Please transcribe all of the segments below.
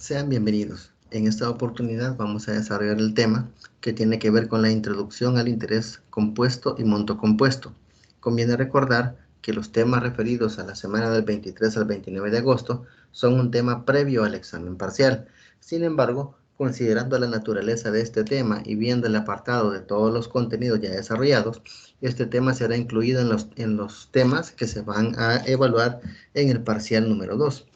Sean bienvenidos. En esta oportunidad vamos a desarrollar el tema que tiene que ver con la introducción al interés compuesto y monto compuesto. Conviene recordar que los temas referidos a la semana del 23 al 29 de agosto son un tema previo al examen parcial. Sin embargo, considerando la naturaleza de este tema y viendo el apartado de todos los contenidos ya desarrollados, este tema será incluido en los temas que se van a evaluar en el parcial número 2.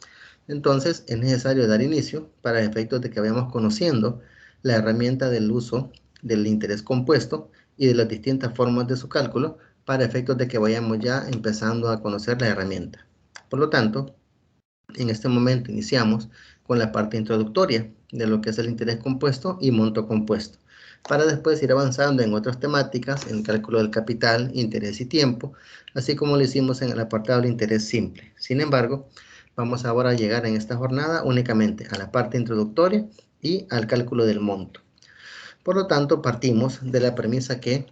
Entonces, es necesario dar inicio para efectos de que vayamos conociendo la herramienta del uso del interés compuesto y de las distintas formas de su cálculo para efectos de que vayamos ya empezando a conocer la herramienta. Por lo tanto, en este momento iniciamos con la parte introductoria de lo que es el interés compuesto y monto compuesto, para después ir avanzando en otras temáticas, en el cálculo del capital, interés y tiempo, así como lo hicimos en el apartado del interés simple. Sin embargo, vamos ahora a llegar en esta jornada únicamente a la parte introductoria y al cálculo del monto. Por lo tanto, partimos de la premisa que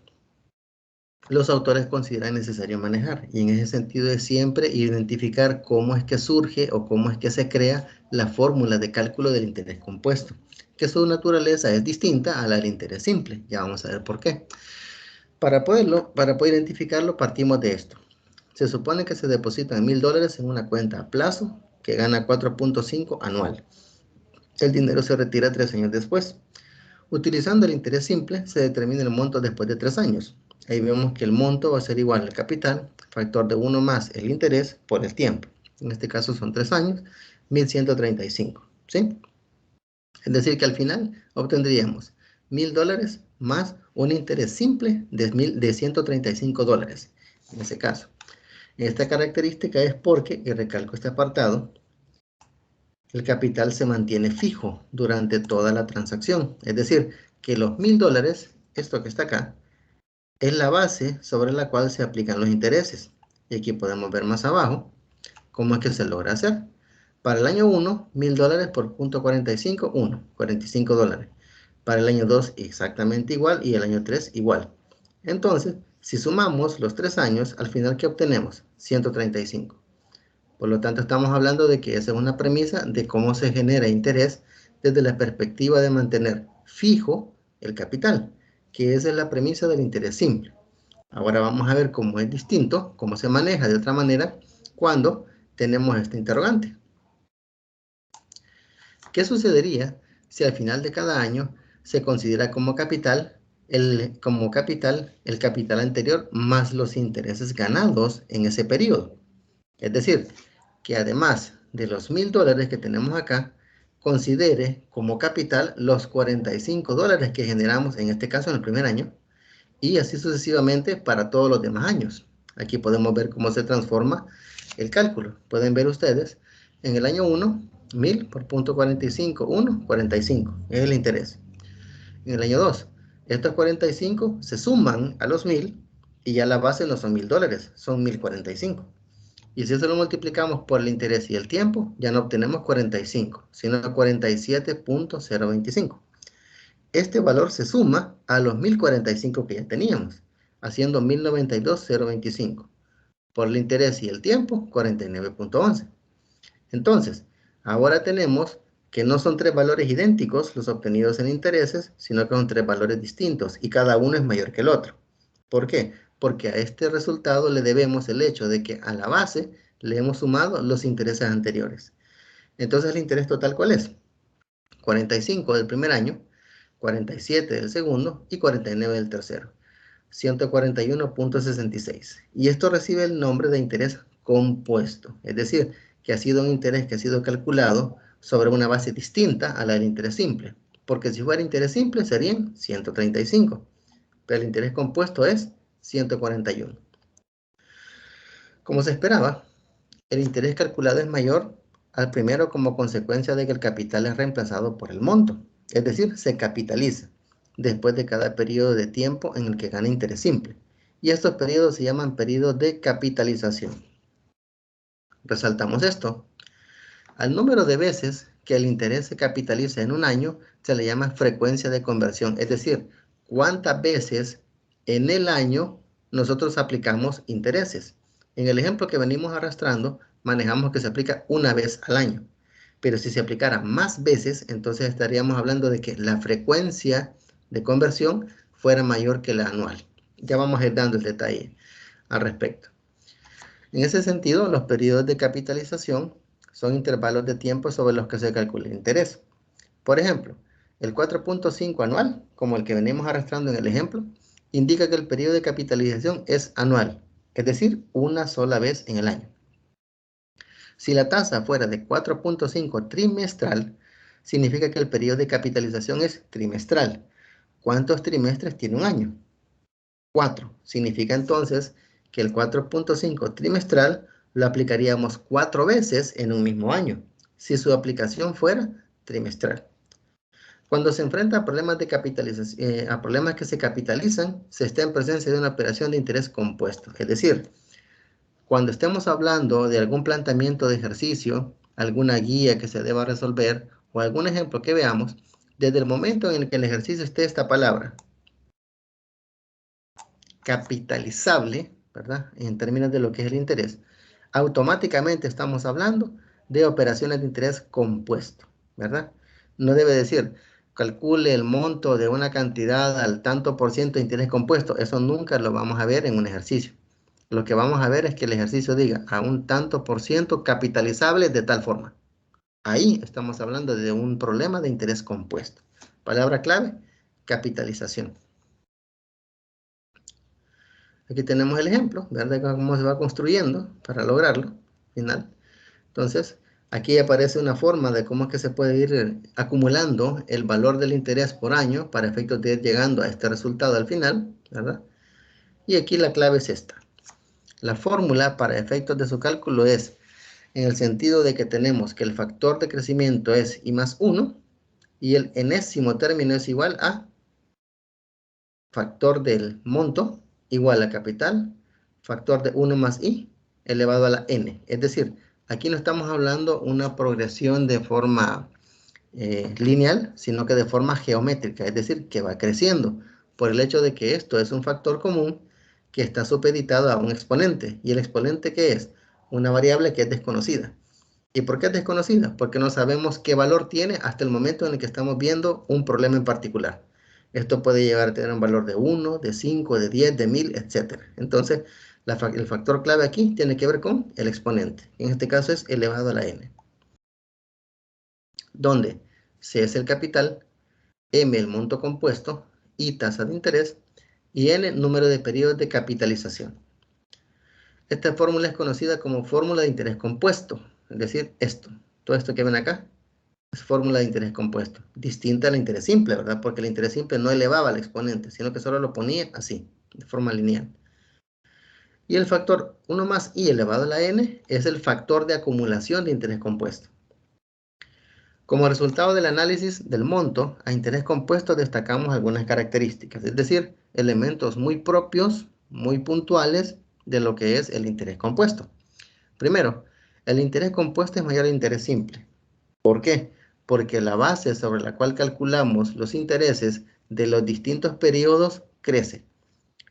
los autores consideran necesario manejar, y en ese sentido es siempre identificar cómo es que surge o cómo es que se crea la fórmula de cálculo del interés compuesto, que su naturaleza es distinta a la del interés simple. Ya vamos a ver por qué. Para poder identificarlo, partimos de esto. Se supone que se depositan $1000 en una cuenta a plazo que gana 4.5 anual. El dinero se retira 3 años después. Utilizando el interés simple, se determina el monto después de 3 años. Ahí vemos que el monto va a ser igual al capital, factor de 1 más el interés por el tiempo. En este caso son 3 años, 1135. ¿Sí? Es decir, que al final obtendríamos $1000 más un interés simple de $135. En ese caso. Esta característica es porque, y recalco este apartado, el capital se mantiene fijo durante toda la transacción. Es decir, que los $1000, esto que está acá, es la base sobre la cual se aplican los intereses. Y aquí podemos ver más abajo cómo es que se logra hacer. Para el año 1, $1000 por punto 45, 1, $45. Para el año 2, exactamente igual, y el año 3, igual. Entonces, si sumamos los 3 años, al final, ¿qué obtenemos? 135. Por lo tanto, estamos hablando de que esa es una premisa de cómo se genera interés desde la perspectiva de mantener fijo el capital, que esa es la premisa del interés simple. Ahora vamos a ver cómo es distinto, cómo se maneja de otra manera cuando tenemos este interrogante. ¿Qué sucedería si al final de cada año se considera como capital el capital anterior más los intereses ganados en ese periodo? Es decir, que además de los $1000 que tenemos acá, considere como capital los $45 que generamos, en este caso en el primer año, y así sucesivamente para todos los demás años. Aquí podemos ver cómo se transforma el cálculo. Pueden ver ustedes, en el año 1, 1000 por punto 45, 1, 45, es el interés. En el año 2, estos 45 se suman a los 1000 y ya la base no son $1000, son 1045. Y si eso lo multiplicamos por el interés y el tiempo, ya no obtenemos 45, sino 47.025. Este valor se suma a los 1045 que ya teníamos, haciendo 1092.025. Por el interés y el tiempo, 49.11. Entonces, ahora tenemos que no son tres valores idénticos los obtenidos en intereses, sino que son tres valores distintos y cada uno es mayor que el otro. ¿Por qué? Porque a este resultado le debemos el hecho de que a la base le hemos sumado los intereses anteriores. Entonces, ¿el interés total cuál es? 45 del primer año, 47 del segundo y 49 del tercero. 141.66. Y esto recibe el nombre de interés compuesto, es decir, que ha sido un interés que ha sido calculado sobre una base distinta a la del interés simple, porque si fuera interés simple serían 135, pero el interés compuesto es 141. Como se esperaba, el interés calculado es mayor al primero como consecuencia de que el capital es reemplazado por el monto, es decir, se capitaliza después de cada periodo de tiempo en el que gana interés simple. Y estos periodos se llaman periodos de capitalización. Resaltamos esto. Al número de veces que el interés se capitaliza en un año se le llama frecuencia de conversión, es decir, cuántas veces en el año nosotros aplicamos intereses. En el ejemplo que venimos arrastrando, manejamos que se aplica una vez al año. Pero si se aplicara más veces, entonces estaríamos hablando de que la frecuencia de conversión fuera mayor que la anual. Ya vamos a ir dando el detalle al respecto. En ese sentido, los periodos de capitalización son intervalos de tiempo sobre los que se calcula el interés. Por ejemplo, el 4.5 anual, como el que venimos arrastrando en el ejemplo, indica que el periodo de capitalización es anual, es decir, una sola vez en el año. Si la tasa fuera de 4.5 trimestral, significa que el periodo de capitalización es trimestral. ¿Cuántos trimestres tiene un año? 4. Significa entonces que el 4.5 trimestral lo aplicaríamos 4 veces en un mismo año, si su aplicación fuera trimestral. Cuando se enfrenta a problemas de capitalización, a problemas que se capitalizan, se está en presencia de una operación de interés compuesto. Es decir, cuando estemos hablando de algún planteamiento de ejercicio, alguna guía que se deba resolver o algún ejemplo que veamos, desde el momento en el que el ejercicio esté esta palabra, capitalizable, ¿verdad? En términos de lo que es el interés, automáticamente estamos hablando de operaciones de interés compuesto, ¿verdad? No debe decir, calcule el monto de una cantidad al tanto por ciento de interés compuesto. Eso nunca lo vamos a ver en un ejercicio. Lo que vamos a ver es que el ejercicio diga a un tanto por ciento capitalizable de tal forma. Ahí estamos hablando de un problema de interés compuesto. Palabra clave, capitalización. Aquí tenemos el ejemplo, ¿verdad? Cómo se va construyendo para lograrlo, final. Entonces, aquí aparece una forma de cómo es que se puede ir acumulando el valor del interés por año para efectos de ir llegando a este resultado al final, ¿verdad? Y aquí la clave es esta. La fórmula para efectos de su cálculo es en el sentido de que tenemos que el factor de crecimiento es I más 1 y el enésimo término es igual a factor del monto igual a capital, factor de 1 más I elevado a la n. Es decir, aquí no estamos hablando una progresión de forma lineal, sino que de forma geométrica, es decir, que va creciendo por el hecho de que esto es un factor común que está supeditado a un exponente. ¿Y el exponente qué es? Una variable que es desconocida. ¿Y por qué es desconocida? Porque no sabemos qué valor tiene hasta el momento en el que estamos viendo un problema en particular. Esto puede llegar a tener un valor de 1, de 5, de 10, de 1000, etc. Entonces, el factor clave aquí tiene que ver con el exponente. En este caso es elevado a la n. Donde C es el capital, M el monto compuesto, I tasa de interés y N número de periodos de capitalización. Esta fórmula es conocida como fórmula de interés compuesto, es decir, todo esto que ven acá es fórmula de interés compuesto, distinta al interés simple, ¿verdad? Porque el interés simple no elevaba al exponente, sino que solo lo ponía así, de forma lineal. Y el factor 1 más I elevado a la n es el factor de acumulación de interés compuesto. Como resultado del análisis del monto a interés compuesto destacamos algunas características, es decir, elementos muy propios, muy puntuales de lo que es el interés compuesto. Primero, el interés compuesto es mayor al interés simple. ¿Por qué? Porque la base sobre la cual calculamos los intereses de los distintos periodos crece.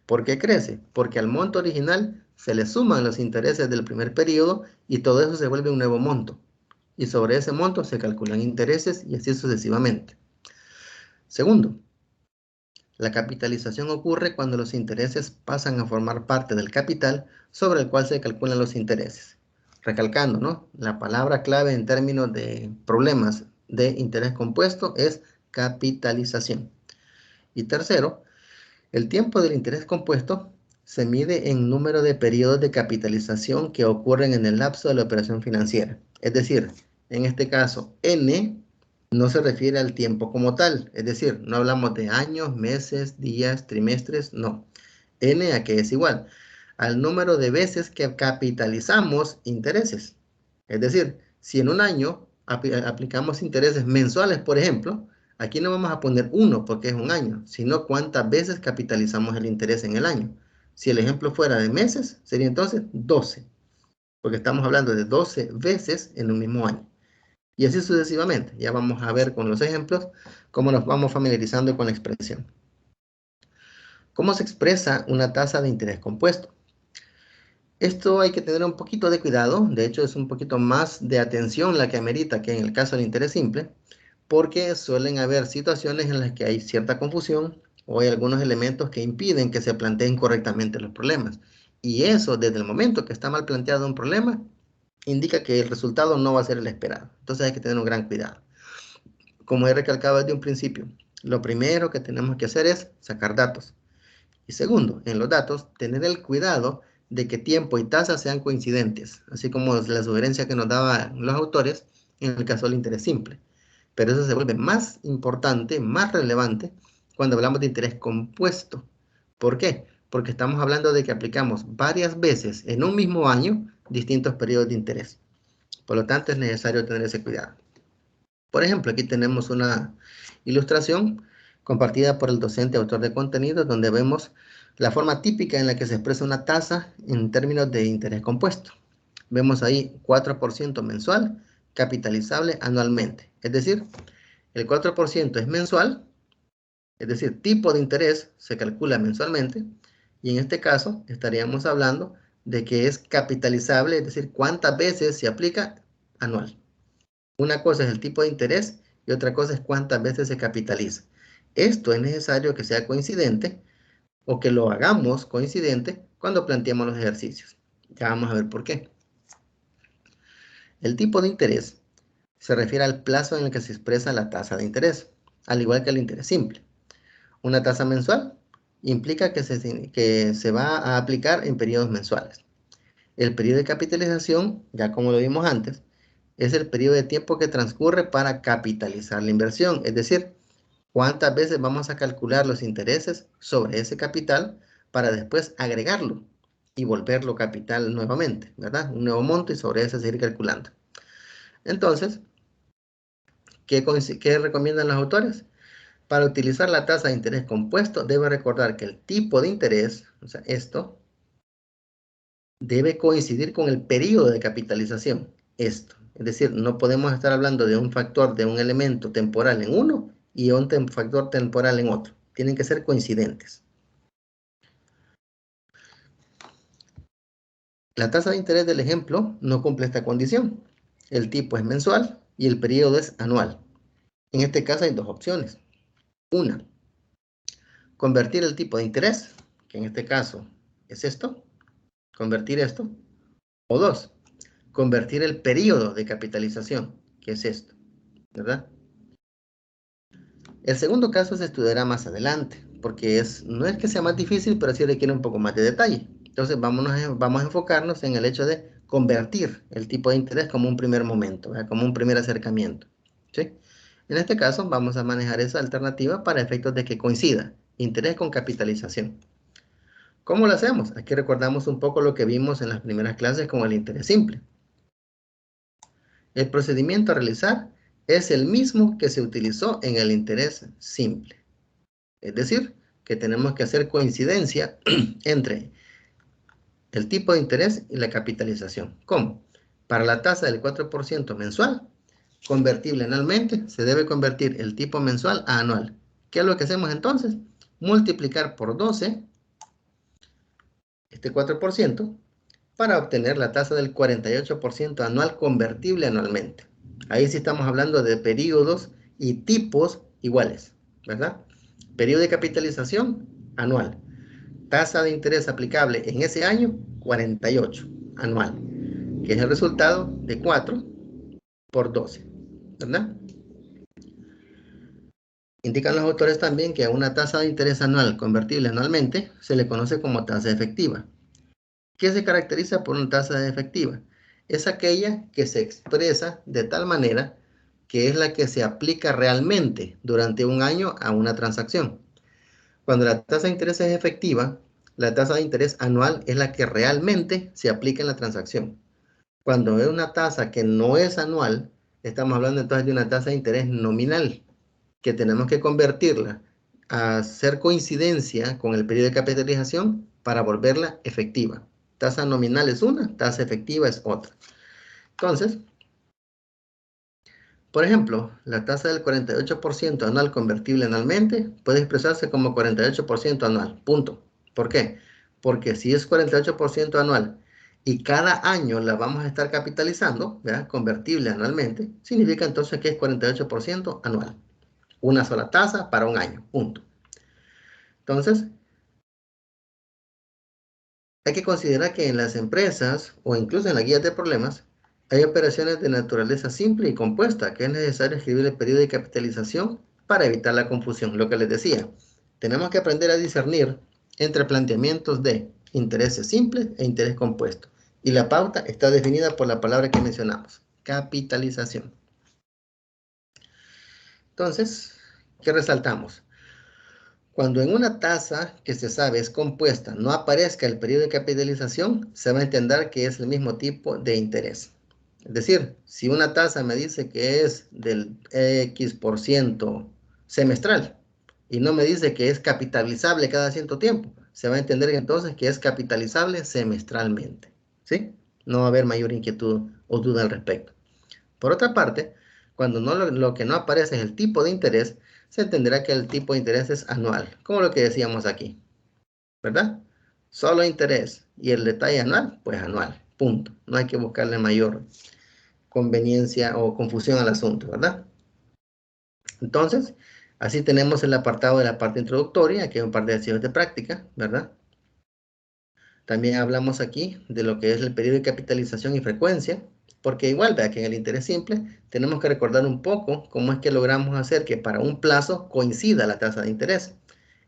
¿Por qué crece? Porque al monto original se le suman los intereses del primer periodo y todo eso se vuelve un nuevo monto. Y sobre ese monto se calculan intereses y así sucesivamente. Segundo, la capitalización ocurre cuando los intereses pasan a formar parte del capital sobre el cual se calculan los intereses. Recalcando, ¿no? La palabra clave en términos de problemas de interés compuesto es capitalización. Y tercero, el tiempo del interés compuesto se mide en número de periodos de capitalización que ocurren en el lapso de la operación financiera. Es decir, en este caso, N no se refiere al tiempo como tal. Es decir, no hablamos de años, meses, días, trimestres, no. N a qué es igual al número de veces que capitalizamos intereses. Es decir, si en un año aplicamos intereses mensuales, por ejemplo, aquí no vamos a poner 1 porque es un año, sino cuántas veces capitalizamos el interés en el año. Si el ejemplo fuera de meses, sería entonces 12, porque estamos hablando de 12 veces en un mismo año. Y así sucesivamente. Ya vamos a ver con los ejemplos cómo nos vamos familiarizando con la expresión. ¿Cómo se expresa una tasa de interés compuesto? Esto hay que tener un poquito de cuidado, de hecho es un poquito más de atención la que amerita que en el caso del interés simple, porque suelen haber situaciones en las que hay cierta confusión o hay algunos elementos que impiden que se planteen correctamente los problemas. Y eso, desde el momento que está mal planteado un problema, indica que el resultado no va a ser el esperado. Entonces hay que tener un gran cuidado. Como he recalcado desde un principio, lo primero que tenemos que hacer es sacar datos. Y segundo, en los datos, tener el cuidado de que tiempo y tasa sean coincidentes, así como la sugerencia que nos daban los autores en el caso del interés simple. Pero eso se vuelve más importante, más relevante, cuando hablamos de interés compuesto. ¿Por qué? Porque estamos hablando de que aplicamos varias veces en un mismo año distintos periodos de interés. Por lo tanto, es necesario tener ese cuidado. Por ejemplo, aquí tenemos una ilustración compartida por el docente autor de contenido, donde vemos la forma típica en la que se expresa una tasa en términos de interés compuesto. Vemos ahí 4% mensual, capitalizable anualmente. Es decir, el 4% es mensual, es decir, tipo de interés se calcula mensualmente, y en este caso estaríamos hablando de que es capitalizable, es decir, cuántas veces se aplica anual. Una cosa es el tipo de interés y otra cosa es cuántas veces se capitaliza. Esto es necesario que sea coincidente o que lo hagamos coincidente cuando planteemos los ejercicios. Ya vamos a ver por qué. El tipo de interés se refiere al plazo en el que se expresa la tasa de interés, al igual que el interés simple. Una tasa mensual implica que se va a aplicar en periodos mensuales. El periodo de capitalización, ya como lo vimos antes, es el periodo de tiempo que transcurre para capitalizar la inversión, es decir, cuántas veces vamos a calcular los intereses sobre ese capital para después agregarlo y volverlo capital nuevamente, ¿verdad? Un nuevo monto y sobre eso seguir calculando. Entonces, ¿qué recomiendan los autores? Para utilizar la tasa de interés compuesto, debe recordar que el tipo de interés, o sea, esto, debe coincidir con el periodo de capitalización, esto. Es decir, no podemos estar hablando de un factor, de un elemento temporal en uno y un factor temporal en otro. Tienen que ser coincidentes. La tasa de interés del ejemplo no cumple esta condición. El tipo es mensual y el periodo es anual. En este caso hay dos opciones. Una, convertir el tipo de interés, que en este caso es esto, convertir esto. O dos, convertir el periodo de capitalización, que es esto, ¿verdad? El segundo caso se estudiará más adelante, porque no es que sea más difícil, pero sí requiere un poco más de detalle. Entonces vamos a enfocarnos en el hecho de convertir el tipo de interés como un primer momento, ¿verdad? Como un primer acercamiento, ¿sí? En este caso vamos a manejar esa alternativa para efectos de que coincida interés con capitalización. ¿Cómo lo hacemos? Aquí recordamos un poco lo que vimos en las primeras clases con el interés simple. El procedimiento a realizar es el mismo que se utilizó en el interés simple. Es decir, que tenemos que hacer coincidencia entre el tipo de interés y la capitalización. ¿Cómo? Para la tasa del 4% mensual, convertible anualmente, se debe convertir el tipo mensual a anual. ¿Qué es lo que hacemos entonces? Multiplicar por 12, este 4%, para obtener la tasa del 48% anual convertible anualmente. Ahí sí estamos hablando de periodos y tipos iguales, ¿verdad? Periodo de capitalización anual. Tasa de interés aplicable en ese año, 48 anual, que es el resultado de 4 por 12, ¿verdad? Indican los autores también que a una tasa de interés anual convertible anualmente se le conoce como tasa efectiva. ¿Qué se caracteriza por una tasa efectiva? Es aquella que se expresa de tal manera que es la que se aplica realmente durante un año a una transacción. Cuando la tasa de interés es efectiva, la tasa de interés anual es la que realmente se aplica en la transacción. Cuando es una tasa que no es anual, estamos hablando entonces de una tasa de interés nominal, que tenemos que convertirla a hacer coincidencia con el periodo de capitalización para volverla efectiva. Tasa nominal es una, tasa efectiva es otra. Entonces, por ejemplo, la tasa del 48% anual convertible anualmente puede expresarse como 48% anual, punto. ¿Por qué? Porque si es 48% anual y cada año la vamos a estar capitalizando, ¿verdad? Convertible anualmente, significa entonces que es 48% anual. Una sola tasa para un año, punto. Entonces, hay que considerar que en las empresas o incluso en las guías de problemas hay operaciones de naturaleza simple y compuesta que es necesario escribir el periodo de capitalización para evitar la confusión. Lo que les decía, tenemos que aprender a discernir entre planteamientos de intereses simples e interés compuesto. Y la pauta está definida por la palabra que mencionamos, capitalización. Entonces, ¿qué resaltamos? Cuando en una tasa que se sabe es compuesta no aparezca el periodo de capitalización, se va a entender que es el mismo tipo de interés. Es decir, si una tasa me dice que es del X% semestral y no me dice que es capitalizable cada cierto tiempo, se va a entender entonces que es capitalizable semestralmente. ¿Sí? No va a haber mayor inquietud o duda al respecto. Por otra parte, cuando lo que no aparece es el tipo de interés, se entenderá que el tipo de interés es anual, como lo que decíamos aquí, ¿verdad? Solo interés y el detalle anual, pues anual, punto. No hay que buscarle mayor conveniencia o confusión al asunto, ¿verdad? Entonces, así tenemos el apartado de la parte introductoria, que es un par de ejercicios de práctica, ¿verdad? También hablamos aquí de lo que es el periodo de capitalización y frecuencia, porque igual, vea que en el interés simple tenemos que recordar un poco cómo es que logramos hacer que para un plazo coincida la tasa de interés.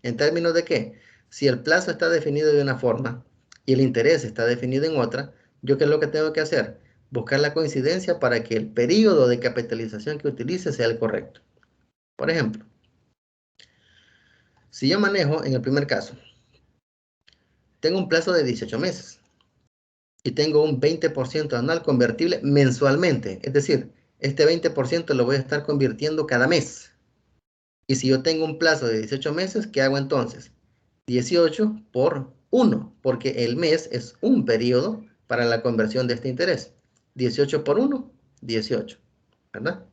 ¿En términos de qué? Si el plazo está definido de una forma y el interés está definido en otra, ¿yo qué es lo que tengo que hacer? Buscar la coincidencia para que el periodo de capitalización que utilice sea el correcto. Por ejemplo, si yo manejo en el primer caso, tengo un plazo de 18 meses y tengo un 20% anual convertible mensualmente. Es decir, este 20% lo voy a estar convirtiendo cada mes. Y si yo tengo un plazo de 18 meses, ¿qué hago entonces? 18 por 1, porque el mes es un periodo para la conversión de este interés. 18 por 1, 18, ¿verdad?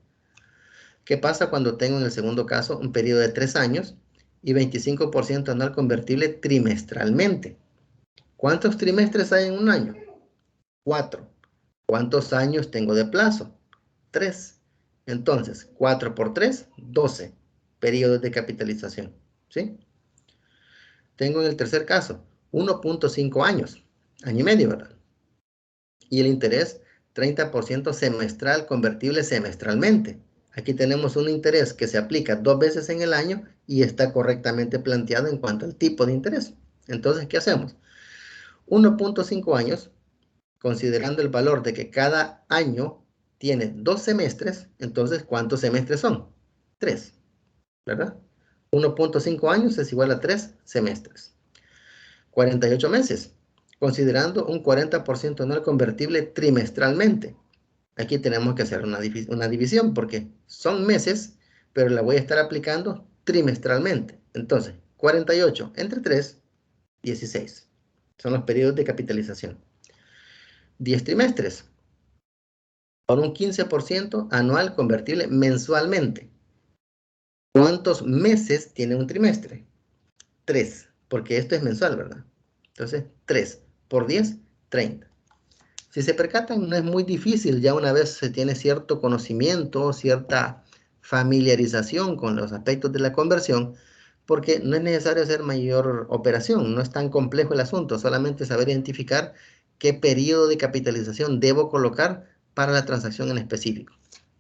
¿Qué pasa cuando tengo en el segundo caso un periodo de 3 años y 25% anual convertible trimestralmente? ¿Cuántos trimestres hay en un año? 4. ¿Cuántos años tengo de plazo? 3. Entonces, 4 por 3, 12 periodos de capitalización. ¿Sí? Tengo en el tercer caso 1.5 años, año y medio, ¿verdad? Y el interés 30% semestral convertible semestralmente. Aquí tenemos un interés que se aplica 2 veces en el año y está correctamente planteado en cuanto al tipo de interés. Entonces, ¿qué hacemos? 1.5 años, considerando el valor de que cada año tiene 2 semestres, entonces, ¿cuántos semestres son? 3, ¿verdad? 1.5 años es igual a 3 semestres. 48 meses, considerando un 40% anual convertible trimestralmente. Aquí tenemos que hacer una división porque son meses, pero la voy a estar aplicando trimestralmente. Entonces, 48 entre 3, 16. Son los periodos de capitalización. 10 trimestres, por un 15% anual convertible mensualmente. ¿Cuántos meses tiene un trimestre? 3, porque esto es mensual, ¿verdad? Entonces, 3 por 10, 30. Si se percatan, no es muy difícil ya una vez se tiene cierto conocimiento, cierta familiarización con los aspectos de la conversión, porque no es necesario hacer mayor operación, no es tan complejo el asunto, solamente saber identificar qué periodo de capitalización debo colocar para la transacción en específico.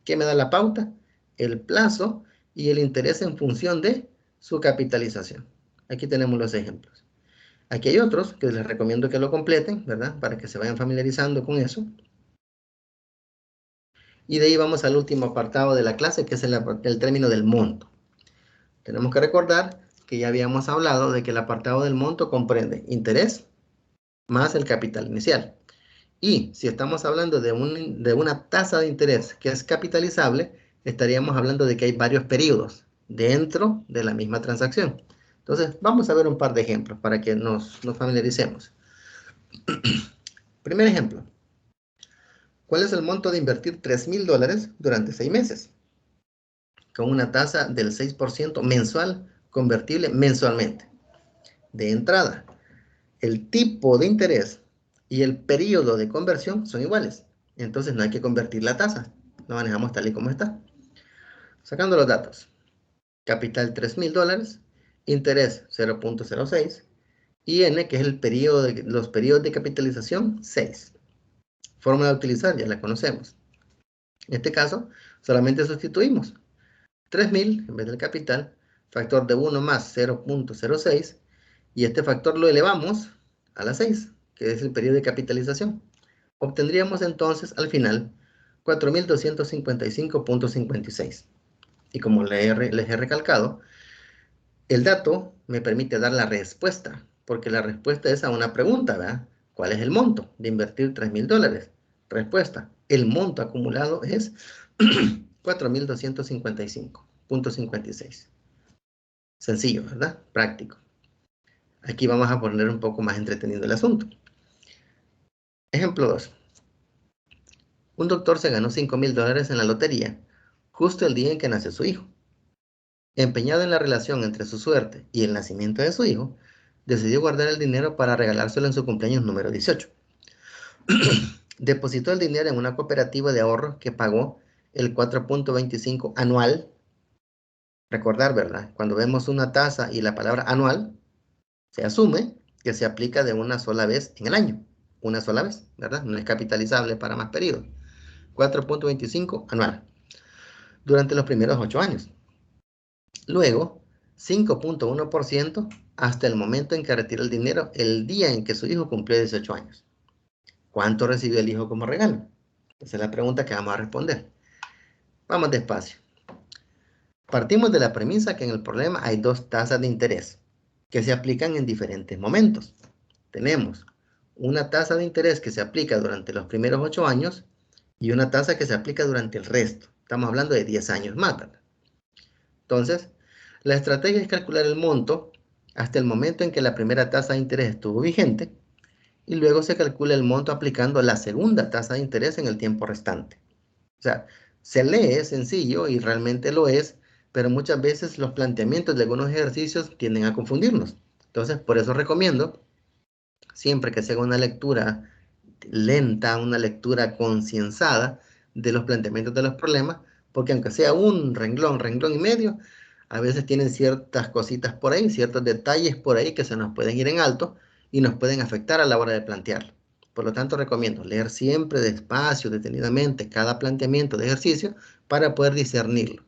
¿Qué me da la pauta? El plazo y el interés en función de su capitalización. Aquí tenemos los ejemplos. Aquí hay otros que les recomiendo que lo completen, ¿verdad? Para que se vayan familiarizando con eso. Y de ahí vamos al último apartado de la clase, que es el término del monto. Tenemos que recordar que ya habíamos hablado de que el apartado del monto comprende interés más el capital inicial. Y si estamos hablando de una tasa de interés que es capitalizable, estaríamos hablando de que hay varios periodos dentro de la misma transacción. Entonces, vamos a ver un par de ejemplos para que nos familiaricemos. Primer ejemplo. ¿Cuál es el monto de invertir $3,000 durante 6 meses? Con una tasa del 6% mensual, convertible mensualmente. De entrada, el tipo de interés y el periodo de conversión son iguales. Entonces no hay que convertir la tasa. Lo manejamos tal y como está. Sacando los datos. Capital $3,000, interés 0.06 y N, que es el periodo los periodos de capitalización, 6. Fórmula a utilizar, ya la conocemos. En este caso, solamente sustituimos 3,000 en vez del capital, factor de 1 más 0.06, y este factor lo elevamos a la 6, que es el periodo de capitalización. Obtendríamos entonces al final 4,255.56. Y como les he recalcado, el dato me permite dar la respuesta, porque la respuesta es a una pregunta, ¿verdad? ¿Cuál es el monto de invertir $3,000? Respuesta, el monto acumulado es 4,255.56. Sencillo, ¿verdad? Práctico. Aquí vamos a poner un poco más entretenido el asunto. Ejemplo 2. Un doctor se ganó $5,000 en la lotería, justo el día en que nació su hijo. Empeñado en la relación entre su suerte y el nacimiento de su hijo, decidió guardar el dinero para regalárselo en su cumpleaños número 18. Depositó el dinero en una cooperativa de ahorro que pagó el 4.25 anual. Recordar, ¿verdad? Cuando vemos una tasa y la palabra anual, se asume que se aplica de una sola vez en el año. Una sola vez, ¿verdad? No es capitalizable para más periodos. 4.25 anual. Durante los primeros 8 años. Luego, 5.1% hasta el momento en que retira el dinero el día en que su hijo cumplió 18 años. ¿Cuánto recibió el hijo como regalo? Esa es la pregunta que vamos a responder. Vamos despacio. Partimos de la premisa que en el problema hay dos tasas de interés que se aplican en diferentes momentos. Tenemos una tasa de interés que se aplica durante los primeros 8 años y una tasa que se aplica durante el resto. Estamos hablando de 10 años más, ¿verdad? Entonces, la estrategia es calcular el monto hasta el momento en que la primera tasa de interés estuvo vigente y luego se calcula el monto aplicando la segunda tasa de interés en el tiempo restante. O sea, se lee sencillo y realmente lo es, pero muchas veces los planteamientos de algunos ejercicios tienden a confundirnos. Entonces, por eso recomiendo siempre que se haga una lectura lenta, una lectura concienzada de los planteamientos de los problemas, porque aunque sea un renglón, renglón y medio, a veces tienen ciertas cositas por ahí, ciertos detalles por ahí que se nos pueden ir en alto y nos pueden afectar a la hora de plantearlo. Por lo tanto, recomiendo leer siempre despacio, detenidamente, cada planteamiento de ejercicio para poder discernirlo.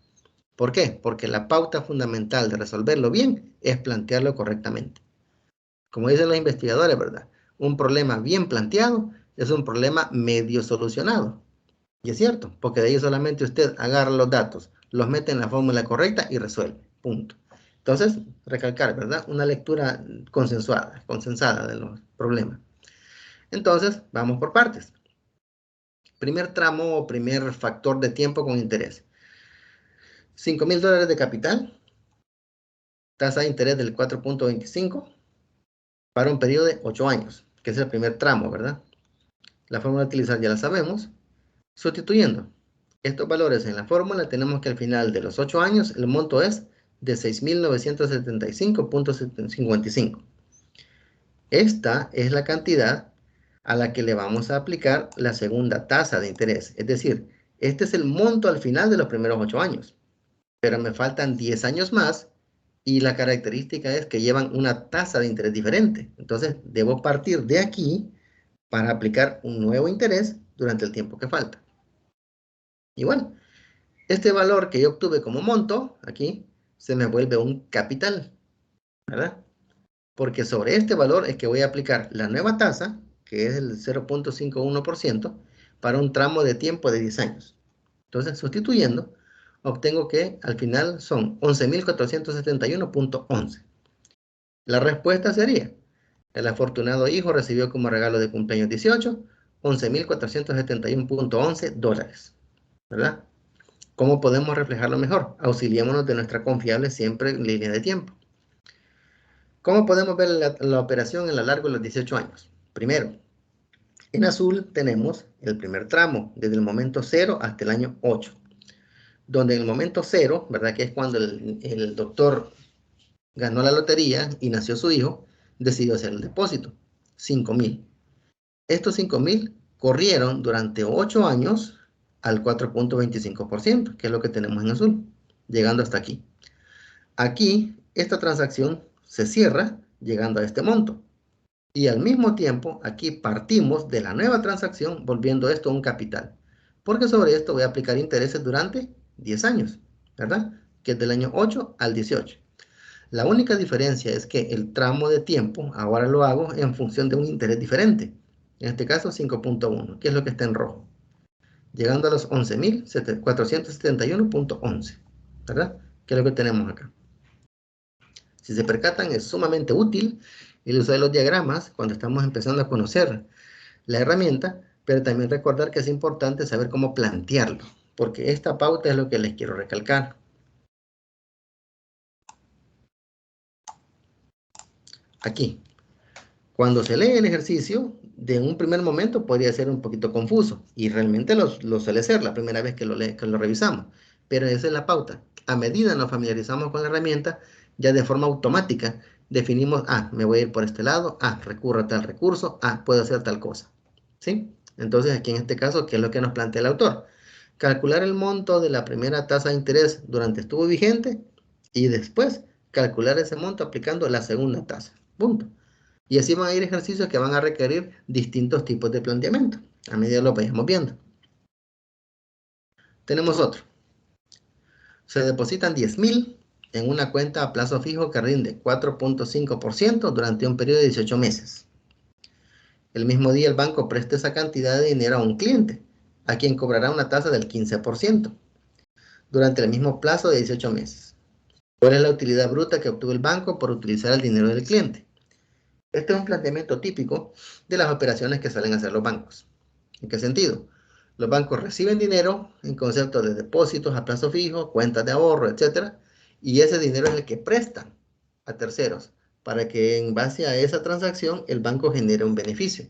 ¿Por qué? Porque la pauta fundamental de resolverlo bien es plantearlo correctamente. Como dicen los investigadores, ¿verdad? Un problema bien planteado es un problema medio solucionado. Y es cierto, porque de ahí solamente usted agarra los datos, los mete en la fórmula correcta y resuelve. Punto. Entonces, recalcar, ¿verdad? Una lectura consensada de los problemas. Entonces, vamos por partes. Primer tramo o primer factor de tiempo con interés. $5,000 de capital, tasa de interés del 4.25 para un periodo de 8 años, que es el primer tramo, ¿verdad? La fórmula a utilizar ya la sabemos. Sustituyendo estos valores en la fórmula, tenemos que al final de los 8 años el monto es de 6,975.55. Esta es la cantidad a la que le vamos a aplicar la segunda tasa de interés. Es decir, este es el monto al final de los primeros 8 años. Pero me faltan 10 años más y la característica es que llevan una tasa de interés diferente. Entonces, debo partir de aquí para aplicar un nuevo interés durante el tiempo que falta. Y bueno, este valor que yo obtuve como monto, aquí, se me vuelve un capital, ¿verdad? Porque sobre este valor es que voy a aplicar la nueva tasa, que es el 0.51%, para un tramo de tiempo de 10 años. Entonces, sustituyendo, obtengo que al final son 11,471.11. La respuesta sería, el afortunado hijo recibió como regalo de cumpleaños 18, $11,471.11, ¿verdad? ¿Cómo podemos reflejarlo mejor? Auxiliémonos de nuestra confiable siempre línea de tiempo. ¿Cómo podemos ver la operación en lo largo de los 18 años? Primero, en azul tenemos el primer tramo, desde el momento 0 hasta el año 8, donde en el momento 0, ¿verdad? Que es cuando el doctor ganó la lotería y nació su hijo, decidió hacer el depósito, 5,000. Estos 5.000 corrieron durante 8 años al 4.25%, que es lo que tenemos en azul, llegando hasta aquí. Aquí, esta transacción se cierra llegando a este monto. Y al mismo tiempo, aquí partimos de la nueva transacción, volviendo esto a un capital. Porque sobre esto voy a aplicar intereses durante 10 años, ¿verdad? Que es del año 8 al 18. La única diferencia es que el tramo de tiempo ahora lo hago en función de un interés diferente. En este caso 5.1, que es lo que está en rojo. Llegando a los 11.471.11, ¿verdad? Que es lo que tenemos acá. Si se percatan, es sumamente útil el uso de los diagramas cuando estamos empezando a conocer la herramienta, pero también recordar que es importante saber cómo plantearlo, porque esta pauta es lo que les quiero recalcar. Aquí, cuando se lee el ejercicio, de un primer momento podría ser un poquito confuso, y realmente lo suele ser la primera vez que lo revisamos, pero esa es la pauta. A medida nos familiarizamos con la herramienta, ya de forma automática definimos, me voy a ir por este lado, recurro a tal recurso, puedo hacer tal cosa, ¿sí? Entonces aquí en este caso, ¿qué es lo que nos plantea el autor? Calcular el monto de la primera tasa de interés durante estuvo vigente y después calcular ese monto aplicando la segunda tasa. Punto. Y así van a ir ejercicios que van a requerir distintos tipos de planteamiento, a medida lo vayamos viendo. Tenemos otro. Se depositan 10.000 en una cuenta a plazo fijo que rinde 4.5% durante un periodo de 18 meses. El mismo día el banco presta esa cantidad de dinero a un cliente, a quien cobrará una tasa del 15% durante el mismo plazo de 18 meses. ¿Cuál es la utilidad bruta que obtuvo el banco por utilizar el dinero del cliente? Este es un planteamiento típico de las operaciones que suelen hacer los bancos. ¿En qué sentido? Los bancos reciben dinero en concepto de depósitos a plazo fijo, cuentas de ahorro, etc. Y ese dinero es el que prestan a terceros para que en base a esa transacción el banco genere un beneficio.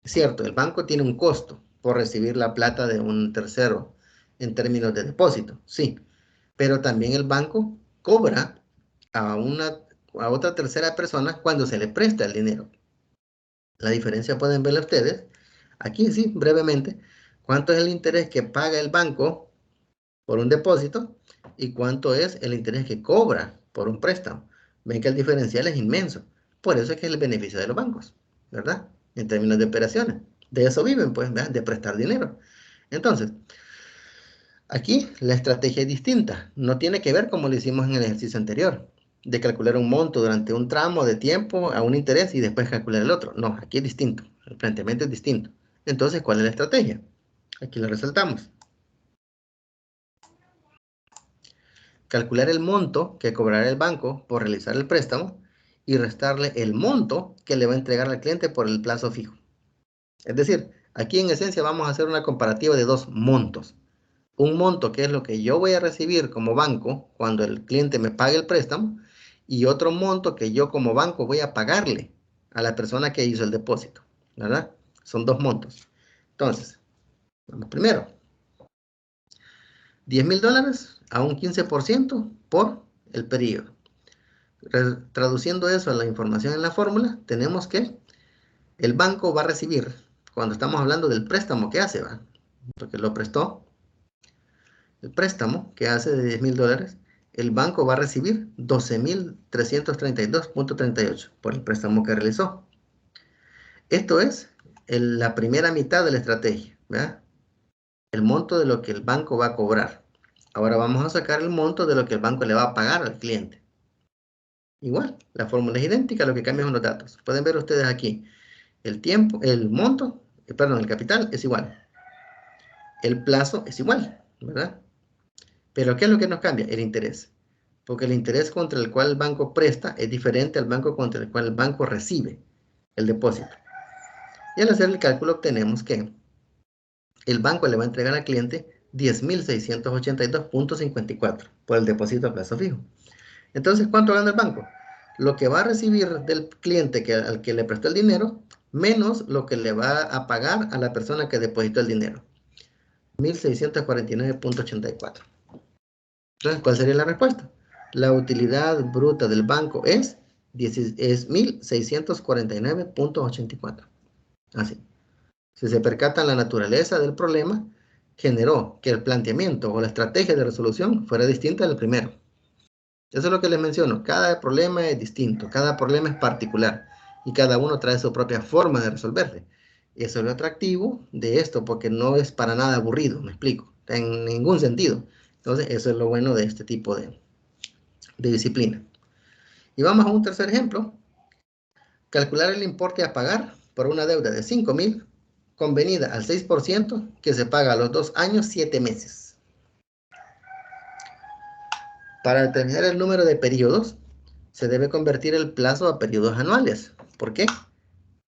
Es cierto, el banco tiene un costo por recibir la plata de un tercero en términos de depósito, sí, pero también el banco cobra a, a otra tercera persona cuando se le presta el dinero. La diferencia pueden verla ustedes. Aquí sí, brevemente, cuánto es el interés que paga el banco por un depósito y cuánto es el interés que cobra por un préstamo. Ven que el diferencial es inmenso. Por eso es que es el beneficio de los bancos, ¿verdad? En términos de operaciones. De eso viven, pues, ¿verdad? De prestar dinero. Entonces, aquí la estrategia es distinta. No tiene que ver como lo hicimos en el ejercicio anterior, de calcular un monto durante un tramo de tiempo a un interés y después calcular el otro. No, aquí es distinto. El planteamiento es distinto. Entonces, ¿cuál es la estrategia? Aquí lo resaltamos. Calcular el monto que cobrará el banco por realizar el préstamo y restarle el monto que le va a entregar al cliente por el plazo fijo. Es decir, aquí en esencia vamos a hacer una comparativa de dos montos. Un monto que es lo que yo voy a recibir como banco cuando el cliente me pague el préstamo y otro monto que yo como banco voy a pagarle a la persona que hizo el depósito, ¿verdad? Son dos montos. Entonces, vamos primero. $10.000 a un 15% por el periodo. Traduciendo eso a la información en la fórmula, tenemos que el banco va a recibir, cuando estamos hablando del préstamo que hace, ¿va? Porque lo prestó, el préstamo que hace de $10.000, el banco va a recibir 12.332.38 por el préstamo que realizó. Esto es la primera mitad de la estrategia, ¿verdad? El monto de lo que el banco va a cobrar. Ahora vamos a sacar el monto de lo que el banco le va a pagar al cliente. Igual, la fórmula es idéntica, lo que cambia son los datos. Pueden ver ustedes aquí, el tiempo, el monto, perdón, el capital es igual. El plazo es igual, ¿verdad? Pero ¿qué es lo que nos cambia? El interés. Porque el interés contra el cual el banco presta es diferente al banco contra el cual el banco recibe el depósito. Y al hacer el cálculo obtenemos que el banco le va a entregar al cliente 10.682.54 por el depósito a plazo fijo. Entonces, ¿cuánto gana el banco? Lo que va a recibir del cliente al que le prestó el dinero, menos lo que le va a pagar a la persona que depositó el dinero. 1.649.84. Entonces, ¿cuál sería la respuesta? La utilidad bruta del banco es 1.649.84. Así. Si se percatan la naturaleza del problema, generó que el planteamiento o la estrategia de resolución fuera distinta del primero. Eso es lo que les menciono. Cada problema es distinto, cada problema es particular y cada uno trae su propia forma de resolverse. Eso es lo atractivo de esto, porque no es para nada aburrido, me explico, en ningún sentido. Entonces, eso es lo bueno de este tipo de disciplina. Y vamos a un tercer ejemplo. Calcular el importe a pagar por una deuda de 5,000 convenida al 6% que se paga a los 2 años 7 meses. Para determinar el número de periodos, se debe convertir el plazo a periodos anuales. ¿Por qué?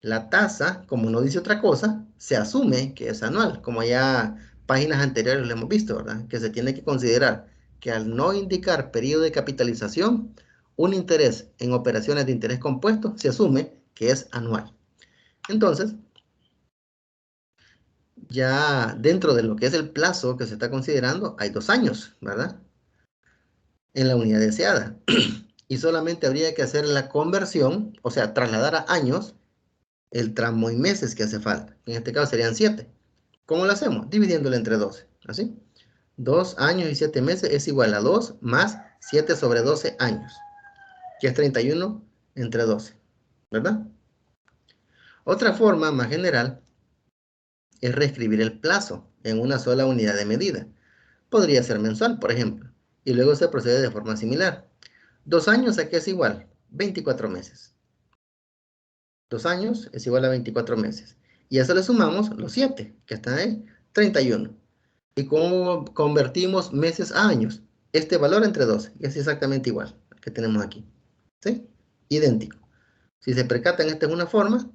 La tasa, como no dice otra cosa, se asume que es anual, como ya páginas anteriores lo hemos visto, ¿verdad? Que se tiene que considerar que al no indicar periodo de capitalización, un interés en operaciones de interés compuesto se asume que es anual. Entonces, ya dentro de lo que es el plazo que se está considerando, hay 2 años, ¿verdad? En la unidad deseada. Y solamente habría que hacer la conversión, o sea, trasladar a años el tramo en meses que hace falta. En este caso serían 7. ¿Cómo lo hacemos? Dividiéndolo entre 12. ¿Así? 2 años y 7 meses es igual a 2 más 7 sobre 12 años, que es 31 entre 12. ¿Verdad? Otra forma más general es reescribir el plazo en una sola unidad de medida. Podría ser mensual, por ejemplo, y luego se procede de forma similar. 2 años, ¿a qué es igual? 24 meses. 2 años es igual a 24 meses. Y a eso le sumamos los 7, que están ahí, 31. ¿Y cómo convertimos meses a años? Este valor entre 12, y es exactamente igual al que tenemos aquí. ¿Sí? Idéntico. Si se percatan, esta es una forma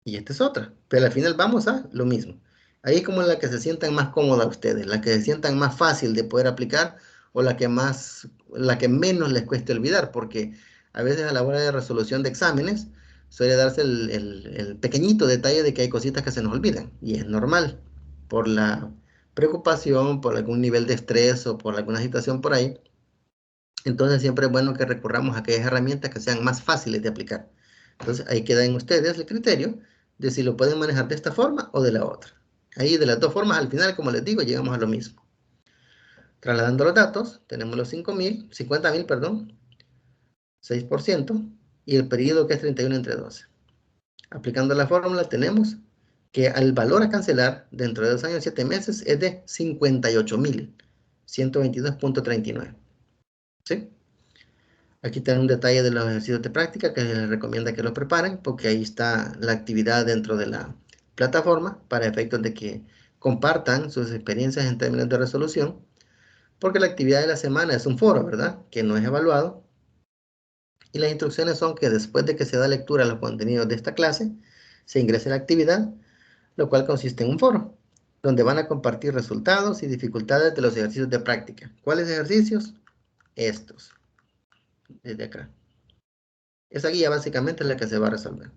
y esta es otra. Pero al final vamos a lo mismo. Ahí es como la que se sientan más cómoda ustedes, la que se sientan más fácil de poder aplicar o la que menos les cueste olvidar, porque a veces a la hora de resolución de exámenes suele darse el pequeñito detalle de que hay cositas que se nos olvidan y es normal por la preocupación, por algún nivel de estrés o por alguna situación por ahí. Entonces siempre es bueno que recurramos a aquellas herramientas que sean más fáciles de aplicar. Entonces ahí queda en ustedes el criterio de si lo pueden manejar de esta forma o de la otra. Ahí de las dos formas, al final, como les digo, llegamos a lo mismo. Trasladando los datos, tenemos los 50,000, perdón, 6%, y el periodo que es 31 entre 12. Aplicando la fórmula tenemos que el valor a cancelar dentro de 2 años y 7 meses es de 58,122,39. ¿Sí? Aquí tienen un detalle de los ejercicios de práctica que les recomienda que lo preparen, porque ahí está la actividad dentro de la plataforma para efectos de que compartan sus experiencias en términos de resolución, porque la actividad de la semana es un foro, ¿verdad? Que no es evaluado. Y las instrucciones son que después de que se da lectura a los contenidos de esta clase, se ingrese a la actividad, lo cual consiste en un foro, donde van a compartir resultados y dificultades de los ejercicios de práctica. ¿Cuáles ejercicios? Estos, desde acá. Esa guía básicamente es la que se va a resolver.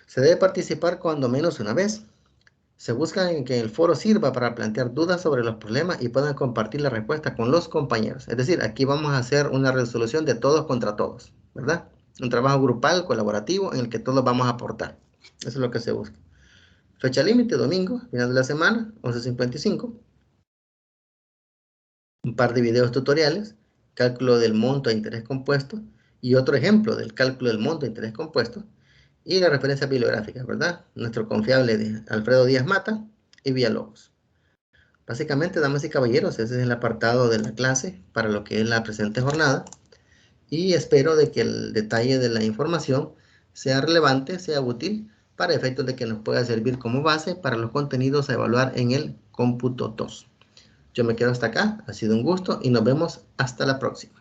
Se debe participar cuando menos una vez. Se busca en que el foro sirva para plantear dudas sobre los problemas y puedan compartir la respuesta con los compañeros. Es decir, aquí vamos a hacer una resolución de todos contra todos, ¿verdad? Un trabajo grupal, colaborativo, en el que todos vamos a aportar. Eso es lo que se busca. Fecha límite, domingo, final de la semana, 11:55. Un par de videos tutoriales, cálculo del monto de interés compuesto y otro ejemplo del cálculo del monto de interés compuesto. Y la referencia bibliográfica, ¿verdad? Nuestro confiable de Alfredo Díaz Mata y Villalobos. Básicamente, damas y caballeros, ese es el apartado de la clase para lo que es la presente jornada. Y espero de que el detalle de la información sea relevante, sea útil, para efectos de que nos pueda servir como base para los contenidos a evaluar en el cómputo 2. Yo me quedo hasta acá, ha sido un gusto y nos vemos hasta la próxima.